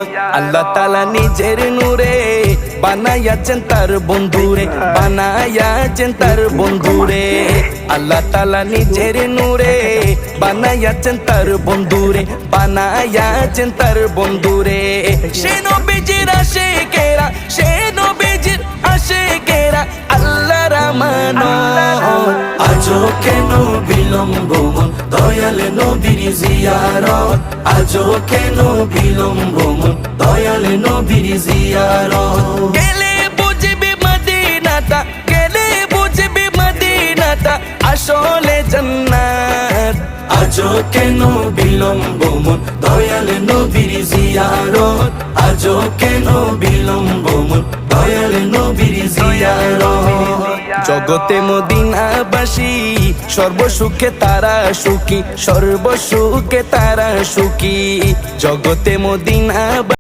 আল্লাহ তাআলা নিজের নূরে বানায়াছেন তার বন্ধুরে, বানায়াছেন তার বন্ধুরে। আল্লাহ তাআলা নিজের নূরে বানায়াছেন তার বন্ধুরে, বানায়াছেন তার বন্ধুরে। সে নবীজির আশিকেরা, সে নবীজির আশিকেরা আল্লাহর আমানত। আজও কেন বিলম্ব মন দয়াল নবীর জিয়ারত, আজও কেন বিলম্ব মন দয়াল নবীর জিয়ারত। গেলে বুঝবি মদিনাটা, গেলে বুঝবি মদিনাটা আসলে জান্নাত। আজও কেন বিলম্ব মন দয়াল নবীর জিয়ারত, আজও কেন বিলম্ব মন দয়াল নবীর জিয়ারত। জগতে মদিনাবাসী সর্বসুখে তারা সুখী, সর্বসুখে তারা সুখী। জগতে মদিনা